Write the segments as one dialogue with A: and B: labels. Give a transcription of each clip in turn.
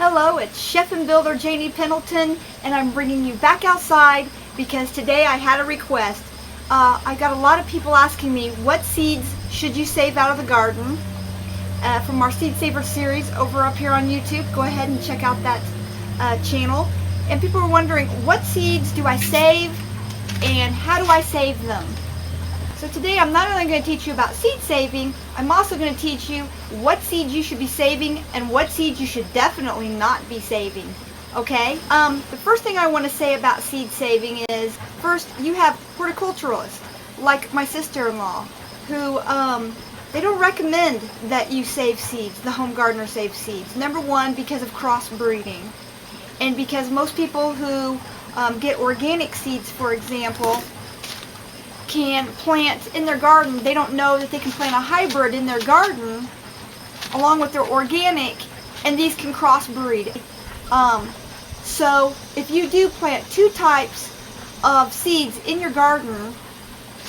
A: Hello, it's Chef and Builder Janie Pendleton, and I'm bringing you back outside because today I had a request. I got a lot of people asking me what seeds should you save out of the garden from our Seed Saver series over up here on YouTube. Go ahead and check out that channel. And people were wondering, what seeds do I save and how do I save them? So today I'm not only going to teach you about seed saving, I'm also going to teach you what seeds you should be saving and what seeds you should definitely not be saving. Okay? The first thing I want to say about seed saving is, first, you have horticulturists, like my sister-in-law, who they don't recommend that you save seeds, the home gardener saves seeds. Number one, because of crossbreeding. And because most people who get organic seeds, for example, can plant in their garden. They don't know that they can plant a hybrid in their garden along with their organic, and these can crossbreed. So if you do plant two types of seeds in your garden,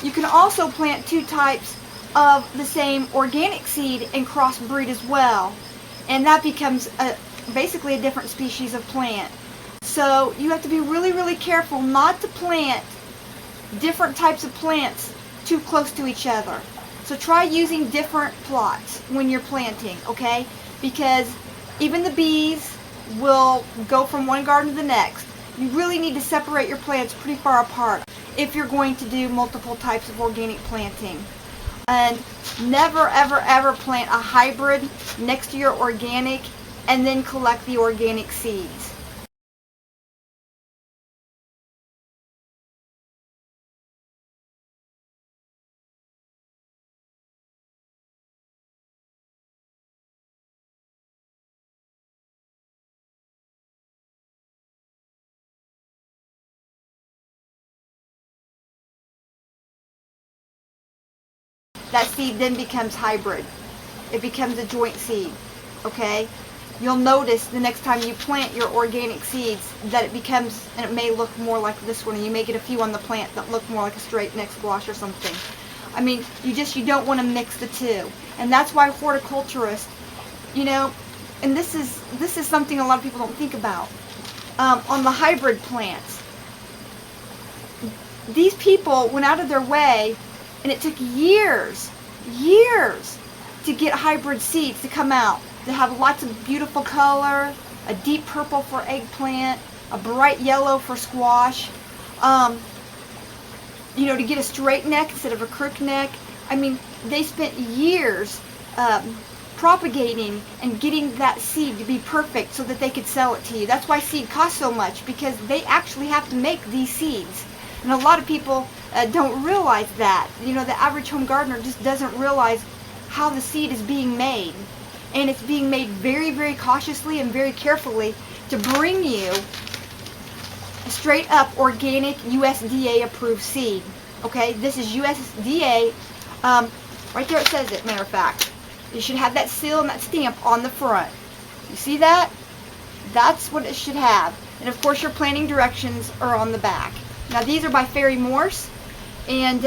A: you can also plant two types of the same organic seed and crossbreed as well, and that becomes basically a different species of plant. So you have to be really careful not to plant different types of plants too close to each other. So try using different plots when you're planting, okay? Because even the bees will go from one garden to the next. You really need to separate your plants pretty far apart if you're going to do multiple types of organic planting. And never ever plant a hybrid next to your organic and then collect the organic seeds. That seed then becomes hybrid. It becomes a joint seed, okay? You'll notice the next time you plant your organic seeds that it becomes, and it may look more like this one, and you may get a few on the plant that look more like a straight neck squash or something. I mean, you don't want to mix the two. And that's why horticulturists, and this is something a lot of people don't think about. On the hybrid plants, these people went out of their way, and it took years to get hybrid seeds to come out. They have lots of beautiful color, a deep purple for eggplant, a bright yellow for squash. To get a straight neck instead of a crook neck. I mean, they spent years propagating and getting that seed to be perfect so that they could sell it to you. That's why seed costs so much, because they actually have to make these seeds. And a lot of people don't realize that. The average home gardener just doesn't realize how the seed is being made. And it's being made very cautiously and very carefully to bring you a straight up organic USDA approved seed. Okay, this is USDA. Right there it says it, matter of fact. You should have that seal and that stamp on the front. You see that? That's what it should have. And of course your planting directions are on the back. Now these are by Fairy Morse, and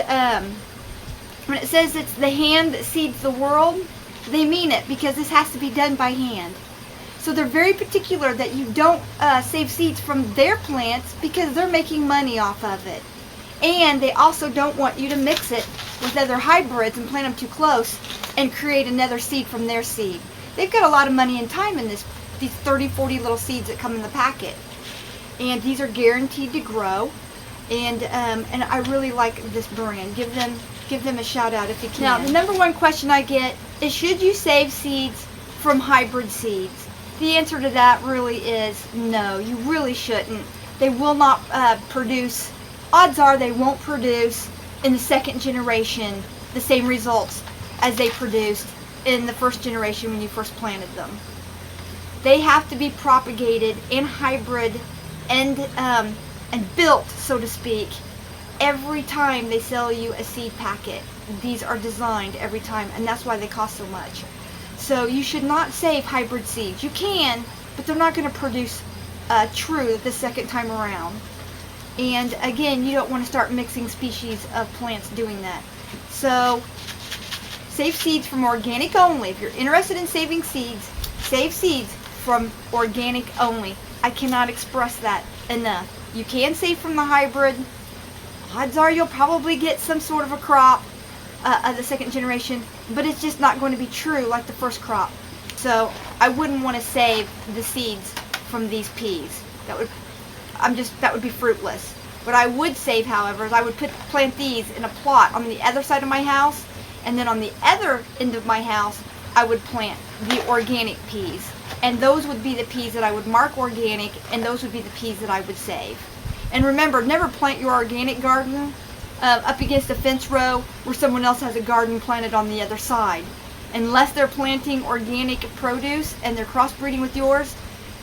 A: when it says it's the hand that seeds the world, they mean it, because this has to be done by hand. So they're very particular that you don't save seeds from their plants, because they're making money off of it. And they also don't want you to mix it with other hybrids and plant them too close and create another seed from their seed. They've got a lot of money and time in these 30-40 little seeds that come in the packet. And these are guaranteed to grow. And I really like this brand. Give them a shout out if you can. Now, the number one question I get is, should you save seeds from hybrid seeds? The answer to that really is no, you really shouldn't. They will not produce, odds are they won't produce in the second generation the same results as they produced in the first generation when you first planted them. They have to be propagated in hybrid and built, so to speak, every time they sell you a seed packet. These are designed every time, and that's why they cost so much. So you should not save hybrid seeds. You can, but they're not going to produce true the second time around. And again, you don't want to start mixing species of plants doing that. So save seeds from organic only. If you're interested in saving seeds, save seeds from organic only. I cannot express that enough. You can save from the hybrid. Odds are you'll probably get some sort of a crop of the second generation, but it's just not going to be true like the first crop. So I wouldn't want to save the seeds from these peas. That would be fruitless. What I would save, however, is I would plant these in a plot on the other side of my house, and then on the other end of my house I would plant the organic peas. And those would be the peas that I would mark organic, and those would be the peas that I would save. And remember, never plant your organic garden up against a fence row where someone else has a garden planted on the other side. Unless they're planting organic produce and they're crossbreeding with yours,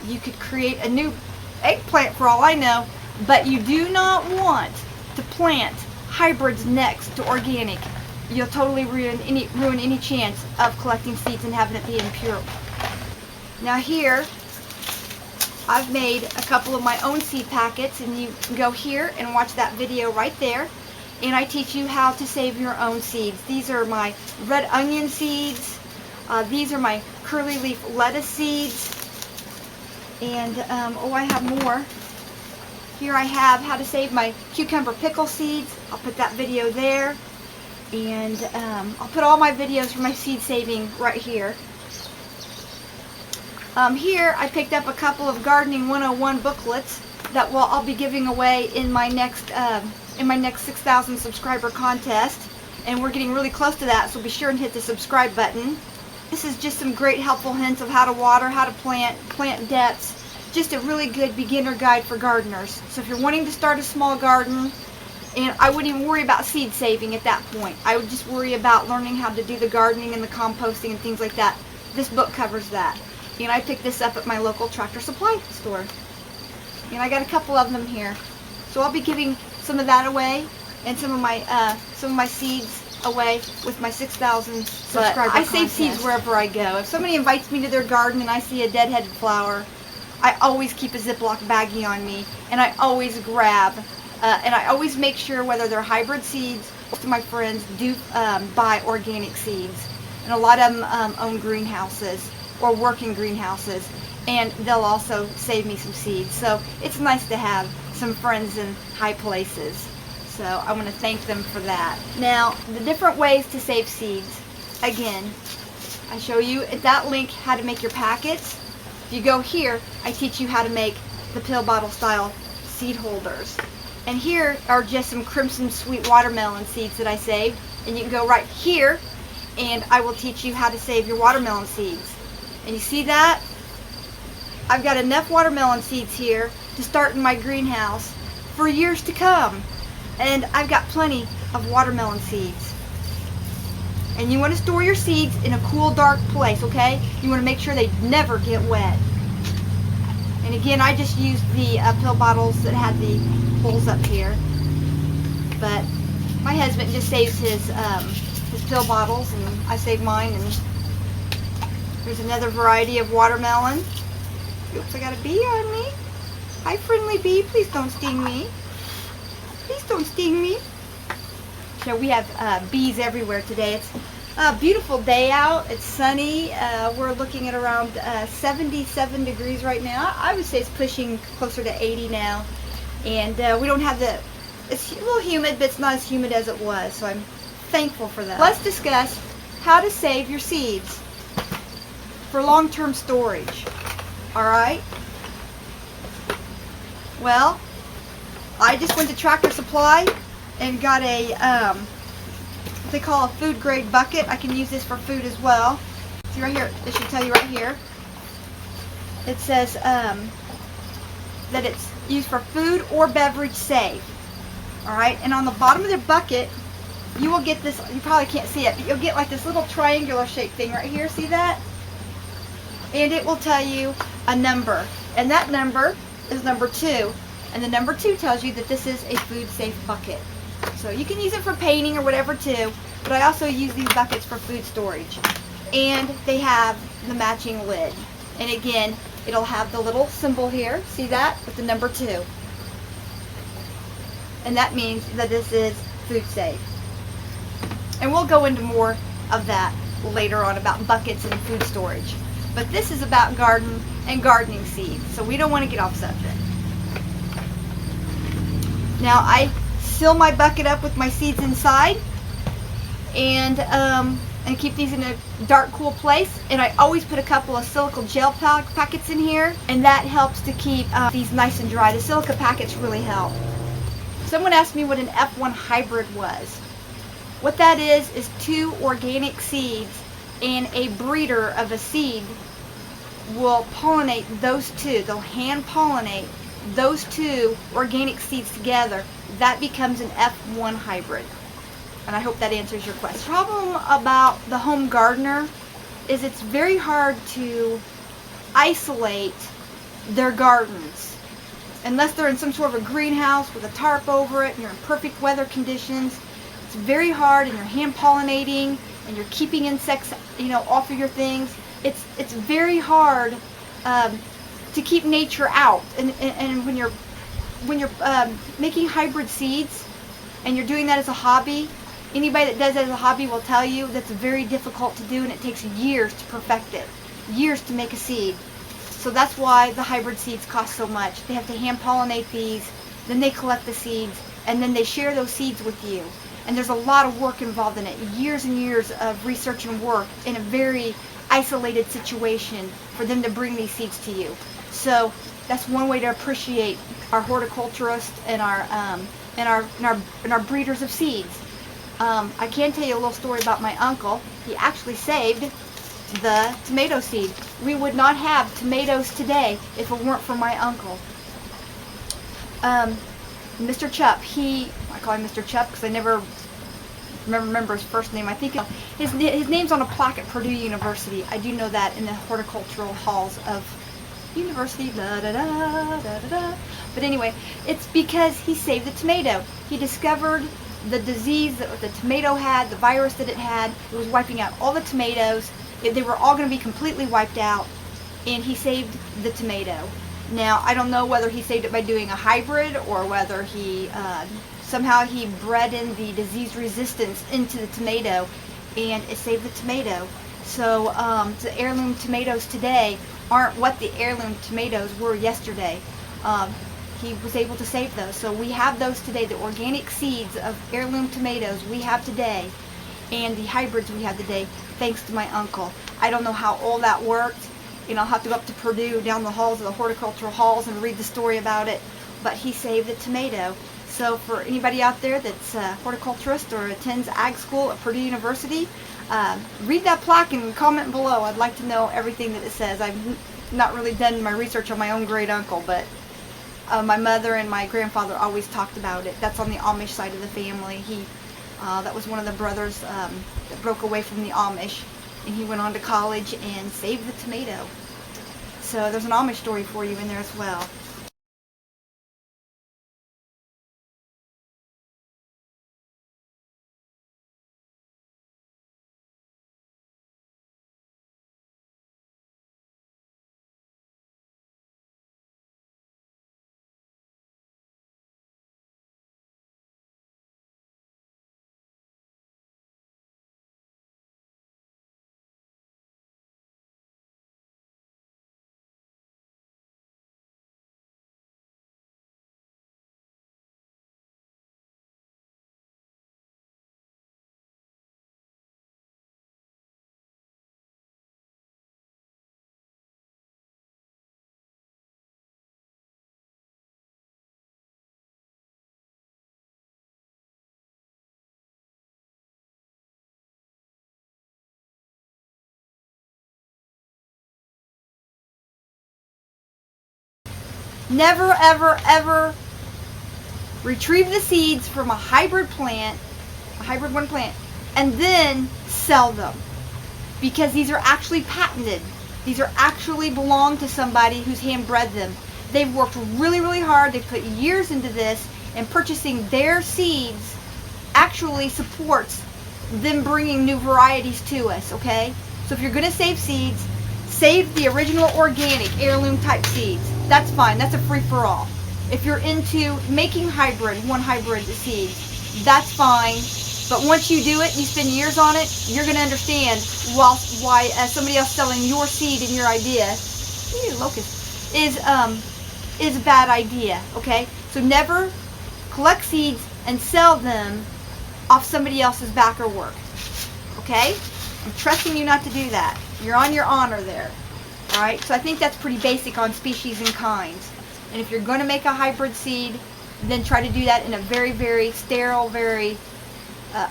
A: you could create a new eggplant for all I know, but you do not want to plant hybrids next to organic. You'll totally ruin any chance of collecting seeds and having it be impure. Now here, I've made a couple of my own seed packets, and you can go here and watch that video right there. And I teach you how to save your own seeds. These are my red onion seeds. These are my curly leaf lettuce seeds. And, oh, I have more. Here I have how to save my cucumber pickle seeds. I'll put that video there. And I'll put all my videos for my seed saving right here. Here I picked up a couple of Gardening 101 booklets that I'll be giving away in my next 6,000 subscriber contest, and we're getting really close to that, so be sure and hit the subscribe button. This is just some great helpful hints of how to water, how to plant depths, just a really good beginner guide for gardeners. So if you're wanting to start a small garden, and I wouldn't even worry about seed saving at that point, I would just worry about learning how to do the gardening and the composting and things like that. This book covers that. And I picked this up at my local Tractor Supply store. And I got a couple of them here. So I'll be giving some of that away, and some of my seeds away with my 6,000 subscriber contest. I save seeds wherever I go. If somebody invites me to their garden and I see a dead-headed flower, I always keep a Ziploc baggie on me, and I always grab, and I always make sure, whether they're hybrid seeds, most of my friends do buy organic seeds, and a lot of them own greenhouses or work in greenhouses, and they'll also save me some seeds. So it's nice to have some friends in high places. So I want to thank them for that. Now, the different ways to save seeds. Again, I show you at that link how to make your packets. If you go here, I teach you how to make the pill bottle style seed holders. And here are just some crimson sweet watermelon seeds that I saved. And you can go right here, and I will teach you how to save your watermelon seeds. And you see that? I've got enough watermelon seeds here to start in my greenhouse for years to come. And I've got plenty of watermelon seeds. And you want to store your seeds in a cool, dark place, okay? You want to make sure they never get wet. And again, I just used the pill bottles that had the holes up here. But my husband just saves his pill bottles, and I save mine. And there's another variety of watermelon. Oops, I got a bee on me. Hi, friendly bee. Please don't sting me. Please don't sting me. So we have bees everywhere today. It's a beautiful day out. It's sunny. We're looking at around 77 degrees right now. I would say it's pushing closer to 80 now. And we don't have it's a little humid, but it's not as humid as it was. So I'm thankful for that. Let's discuss how to save your seeds for long-term storage. Alright? Well, I just went to Tractor Supply and got a what they call a food grade bucket. I can use this for food as well. See right here, it should tell you right here. It says that it's used for food or beverage safe. Alright, and on the bottom of the bucket, you will get this, you probably can't see it, but you'll get like this little triangular shaped thing right here. See that? And it will tell you a number. And that number is number 2. And the number 2 tells you that this is a food safe bucket. So you can use it for painting or whatever too, but I also use these buckets for food storage. And they have the matching lid. And again, it'll have the little symbol here, see that, with the number 2. And that means that this is food safe. And we'll go into more of that later on about buckets and food storage. But this is about garden and gardening seeds, so we don't want to get off subject. Now I seal my bucket up with my seeds inside, and keep these in a dark, cool place. And I always put a couple of silica gel packets in here, and that helps to keep these nice and dry. The silica packets really help. Someone asked me what an F1 hybrid was. What that is 2 organic seeds, and a breeder of a seed will pollinate those 2. They'll hand pollinate those 2 organic seeds together. That becomes an F1 hybrid. And I hope that answers your question. The problem about the home gardener is it's very hard to isolate their gardens. Unless they're in some sort of a greenhouse with a tarp over it and you're in perfect weather conditions. It's very hard, and you're hand pollinating and you're keeping insects, off of your things. It's very hard to keep nature out. And when you're making hybrid seeds and you're doing that as a hobby, anybody that does that as a hobby will tell you that's very difficult to do, and it takes years to perfect it, years to make a seed. So that's why the hybrid seeds cost so much. They have to hand pollinate these, then they collect the seeds, and then they share those seeds with you. And there's a lot of work involved in it, years and years of research and work in a very isolated situation for them to bring these seeds to you. So that's one way to appreciate our horticulturists and our breeders of seeds. I can tell you a little story about my uncle. He actually saved the tomato seed. We would not have tomatoes today if it weren't for my uncle. Mr. Chupp, I call him Mr. Chupp because I never remember his first name. I think his name's on a plaque at Purdue University. I do know that in the horticultural halls of university. Da, da, da, da, da, da. But anyway, it's because he saved the tomato. He discovered the disease that the tomato had, the virus that it had. It was wiping out all the tomatoes. They were all going to be completely wiped out, and he saved the tomato. Now, I don't know whether he saved it by doing a hybrid or whether he somehow he bred in the disease resistance into the tomato, and it saved the tomato. So the heirloom tomatoes today aren't what the heirloom tomatoes were yesterday. He was able to save those. So we have those today. The organic seeds of heirloom tomatoes we have today, and the hybrids we have today, thanks to my uncle. I don't know how all that worked. I'll have to go up to Purdue, down the halls of the horticultural halls, and read the story about it. But he saved the tomato. So for anybody out there that's a horticulturist or attends ag school at Purdue University, read that plaque and comment below. I'd like to know everything that it says. I've not really done my research on my own great uncle, but my mother and my grandfather always talked about it. That's on the Amish side of the family. That was one of the brothers that broke away from the Amish, and he went on to college and saved the tomato. So there's an Amish story for you in there as well. Never, ever, ever retrieve the seeds from a hybrid plant, a hybrid one plant, and then sell them. Because these are actually patented. These are actually belong to somebody who's hand bred them. They've worked really, really hard. They've put years into this, and purchasing their seeds actually supports them bringing new varieties to us, okay? So if you're going to save seeds, save the original organic heirloom type seeds. That's fine. That's a free-for-all. If you're into making one hybrid seeds, that's fine. But once you do it, you spend years on it, you're going to understand why somebody else selling your seed and your idea, locust, is a bad idea, okay? So never collect seeds and sell them off somebody else's back or work, okay? I'm trusting you not to do that. You're on your honor there, all right? So I think that's pretty basic on species and kinds. And if you're going to make a hybrid seed, then try to do that in a very, very sterile, very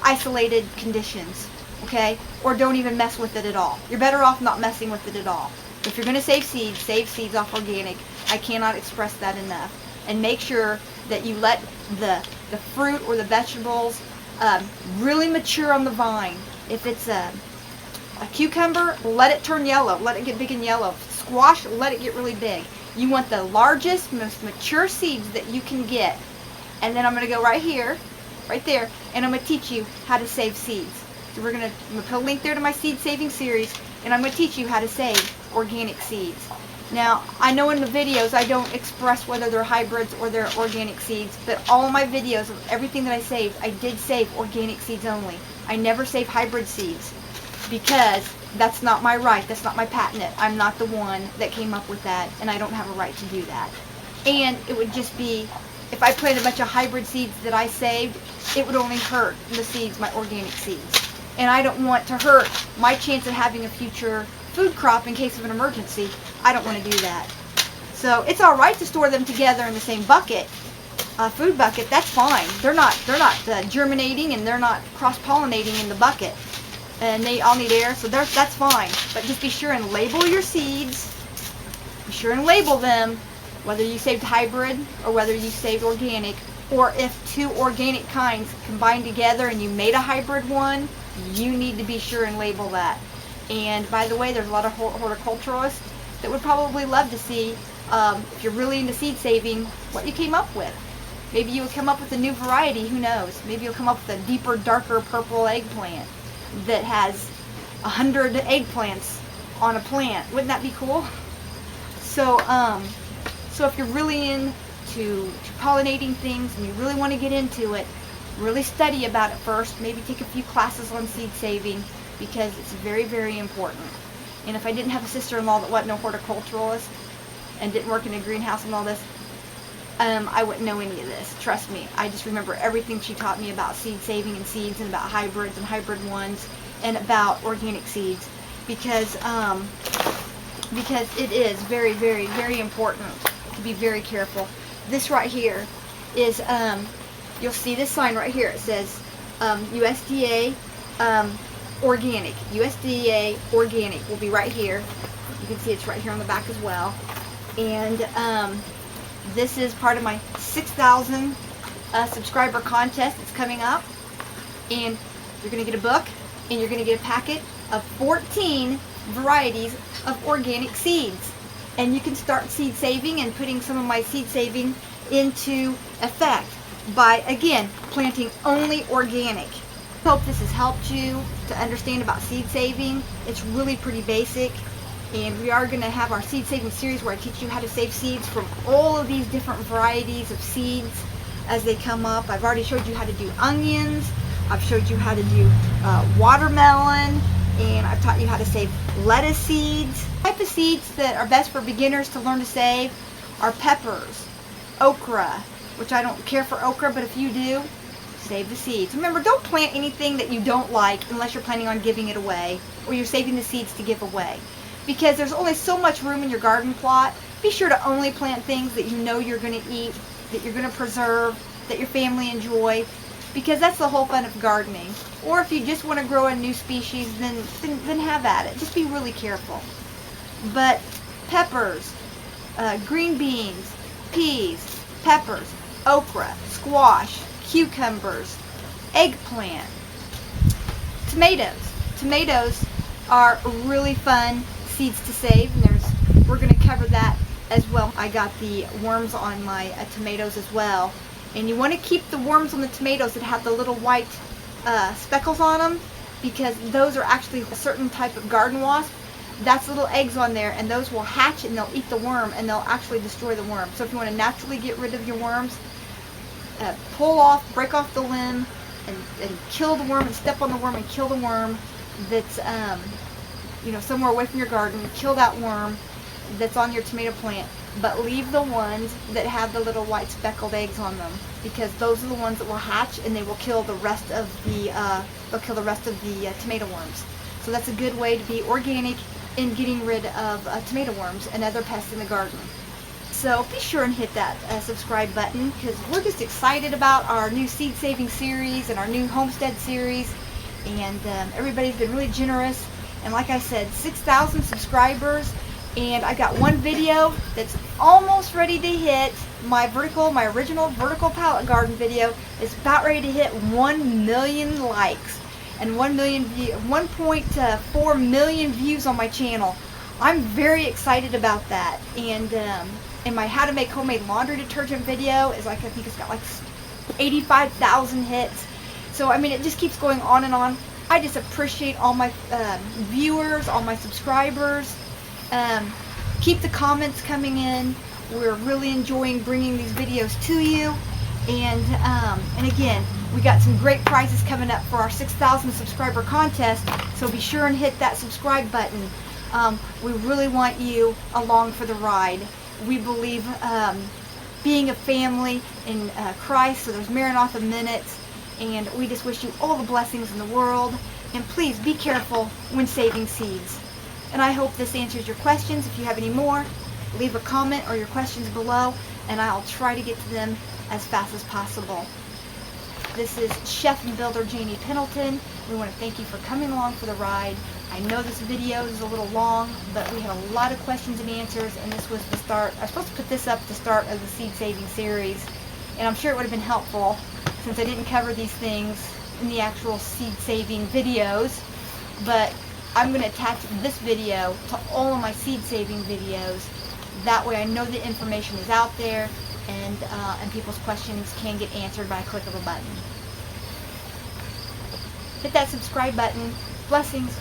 A: isolated conditions, okay? Or don't even mess with it at all. You're better off not messing with it at all. If you're going to save seeds off organic. I cannot express that enough. And make sure that you let the fruit or the vegetables really mature on the vine. If it's a cucumber, let it turn yellow. Let it get big and yellow. Squash, let it get really big. You want the largest, most mature seeds that you can get. And then I'm going to go right here, right there, and I'm going to teach you how to save seeds. So I'm going to put a link there to my seed saving series, and I'm going to teach you how to save organic seeds. Now, I know in the videos I don't express whether they're hybrids or they're organic seeds, but all of my videos of everything that I saved, I did save organic seeds only. I never save hybrid seeds because that's not my right. That's not my patent. I'm not the one that came up with that, and I don't have a right to do that. And it would just be, if I planted a bunch of hybrid seeds that I saved, it would only hurt the seeds, my organic seeds. And I don't want to hurt my chance of having a future food crop in case of an emergency. I don't want to do that. So it's all right to store them together in the same bucket, food bucket. That's fine. They're not germinating, and they're not cross-pollinating in the bucket, and they all need air. So that's fine. But just be sure and label your seeds. Be sure and label them, whether you saved hybrid or whether you saved organic, or if two organic kinds combined together and you made a hybrid one, you need to be sure and label that. And by the way, there's a lot of horticulturists that would probably love to see, if you're really into seed saving, what you came up with. Maybe you would come up with a new variety, who knows? Maybe you'll come up with a deeper, darker purple eggplant that has 100 eggplants on a plant. Wouldn't that be cool? So, so if you're really into pollinating things and you really want to get into it, really study about it first. Maybe take a few classes on seed saving, because it's very, very important. And if I didn't have a sister-in-law that wasn't a horticulturalist and didn't work in a greenhouse and all this, I wouldn't know any of this. Trust me. I just remember everything she taught me about seed saving and seeds, and about hybrids and hybrid ones, and about organic seeds, because it is very, very, very important to be very careful. This right here is, you'll see this sign right here. It says USDA Organic. USDA Organic will be right here. You can see it's right here on the back as well. And this is part of my 6,000 subscriber contest that's coming up. And you're going to get a book, and you're going to get a packet of 14 varieties of organic seeds. And you can start seed saving and putting some of my seed saving into effect by, again, planting only organic. Hope this has helped you to understand about seed saving. It's really pretty basic, and we are going to have our seed saving series where I teach you how to save seeds from all of these different varieties of seeds as they come up. I've already showed you how to do onions. I've showed you how to do watermelon, and I've taught you how to save lettuce seeds. The type of seeds that are best for beginners to learn to save are peppers, okra, which I don't care for okra, but if you do, save the seeds. Remember, don't plant anything that you don't like unless you're planning on giving it away, or you're saving the seeds to give away, because there's only so much room in your garden plot. Be sure to only plant things that you know you're going to eat, that you're going to preserve, that your family enjoy, because that's the whole fun of gardening. Or if you just want to grow a new species, then have at it. Just be really careful. But peppers, green beans, peas, peppers, okra, squash, cucumbers, eggplant, tomatoes. Tomatoes are really fun seeds to save, and we're going to cover that as well. I got the worms on my tomatoes as well, and you want to keep the worms on the tomatoes that have the little white speckles on them, because those are actually a certain type of garden wasp. That's little eggs on there, and those will hatch and they'll eat the worm, and they'll actually destroy the worm. So if you want to naturally get rid of your worms, break off the limb, and kill the worm and step on the worm and kill the worm that's somewhere away from your garden. Kill that worm that's on your tomato plant, but leave the ones that have the little white speckled eggs on them, because those are the ones that will hatch and they will kill the rest of the tomato worms. So that's a good way to be organic in getting rid of tomato worms and other pests in the garden. So be sure and hit that subscribe button, because we're just excited about our new seed saving series and our new homestead series, and everybody's been really generous. And like I said, 6,000 subscribers, and I got one video that's almost ready to hit my original vertical pallet garden video is about ready to hit 1 million likes and 1.4 million views on my channel. I'm very excited about that. And my how to make homemade laundry detergent video is like, I think it's got like 85,000 hits. So I mean, it just keeps going on and on. I just appreciate all my viewers, all my subscribers. Keep the comments coming in. We're really enjoying bringing these videos to you. And again, we got some great prizes coming up for our 6,000 subscriber contest. So be sure and hit that subscribe button. We really want you along for the ride. We believe being a family in Christ, so there's Maranatha minutes, and we just wish you all the blessings in the world. And please be careful when saving seeds. And I hope this answers your questions. If you have any more, leave a comment or your questions below, and I'll try to get to them as fast as possible. This is Chef and Builder Janie Pendleton. We want to thank you for coming along for the ride. I know this video is a little long, but we had a lot of questions and answers, and this was the start. I was supposed to put this up at the start of the seed saving series, and I'm sure it would have been helpful since I didn't cover these things in the actual seed saving videos. But I'm going to attach this video to all of my seed saving videos. That way I know the information is out there, and people's questions can get answered by a click of a button. Hit that subscribe button. Blessings.